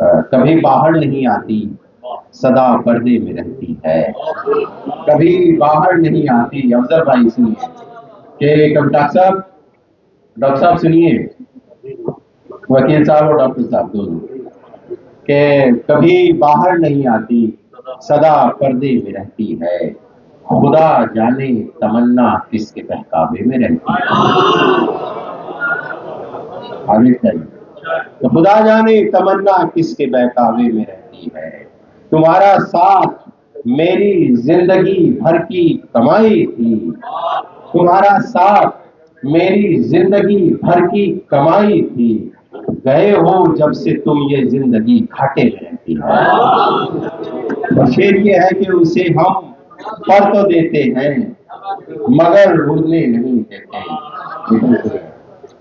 कभी बाहर नहीं आती, सदा पर्दे में रहती है। कभी बाहर नहीं आती। अफजल भाई सुनिए कि डॉक्टर साहब सुनिए, वकील साहब और डॉक्टर साहब दोनों, कि कभी बाहर नहीं आती, सदा पर्दे में रहती है। खुदा जाने तमन्ना किसके बहकावे में रहती है। आगे चाहिए तो खुदा जाने तमन्ना किसके बहकावे में रहती है। तुम्हारा साथ मेरी जिंदगी भर की कमाई थी। तुम्हारा साथ मेरी जिंदगी भर की कमाई थी। गए हो जब से तुम ये जिंदगी घाटे में रहती है। और शेर ये है कि उसे हम पर तो देते हैं मगर उड़ने नहीं देते।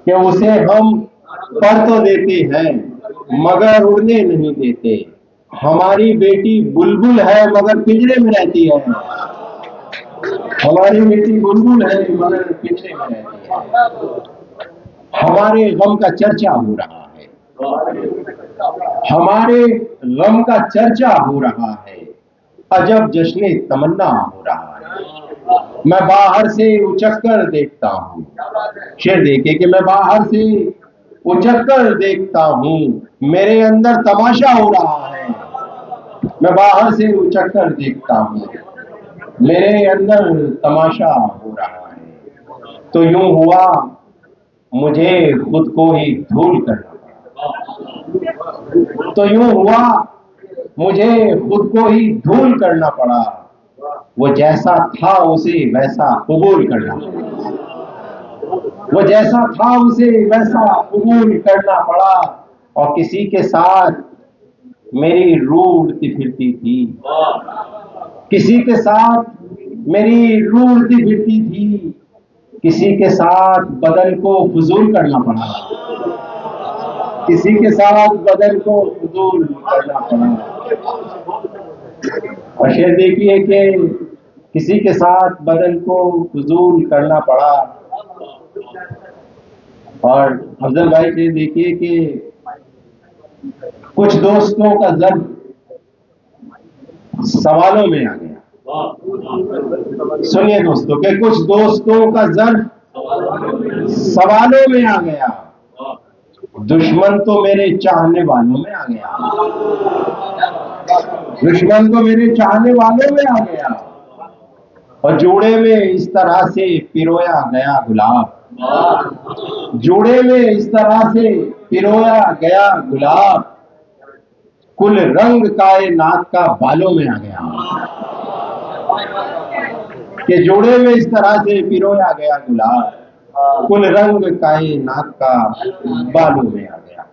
कि उसे हम पर तो देते हैं मगर उड़ने नहीं देते। हमारी बेटी बुलबुल है मगर पिंजरे में रहती है। हमारी बेटी बुलबुल है मगर पिंजरे में रहती है। हमारे गम का चर्चा हो रहा है। हमारे गम का चर्चा हो रहा है। अजब जश्न तमन्ना हो रहा है। मैं बाहर से उचक कर देखता हूँ। शेर देखे कि मैं बाहर से उचक कर देखता हूँ, मेरे अंदर तमाशा हो रहा है। मैं बाहर से उचक कर देखता हूँ, मेरे अंदर तमाशा हो रहा है। तो यूं हुआ मुझे खुद को ही धूल करना पड़ा। तो यूं हुआ मुझे खुद को ही धूल करना पड़ा। वो जैसा था उसे वैसा कबूल करना पड़ा। वो जैसा था उसे वैसा कबूल करना पड़ा। और किसी के साथ मेरी रूह उड़ती फिरती थी। किसी के साथ मेरी रूह उड़ती फिरती थी। किसी के साथ बदन को फजूल करना पड़ा। किसी के साथ बदन को फजूल करना पड़ा। और शेर देखिए कि किसी के साथ बदन को फजूल करना पड़ा। और अफजल भाई शेर देखिए कि कुछ दोस्तों का जर्ब सवालों में आ गया। सुनिए दोस्तों कि कुछ दोस्तों का जर्ब सवालों में आ गया। दुश्मन तो मेरे चाहने वालों में आ गया। दुश्मन तो मेरे चाहने वालों में आ गया। और जूड़े में इस तरह से पिरोया गया गुलाब। जूड़े में इस तरह से पिरोया गया गुलाब। कुल रंग कायनात का बालों में आ गया। कि जोड़े में इस तरह से पिरोया गया गुलाब, कुल रंग कायनात का बालों में आ गया।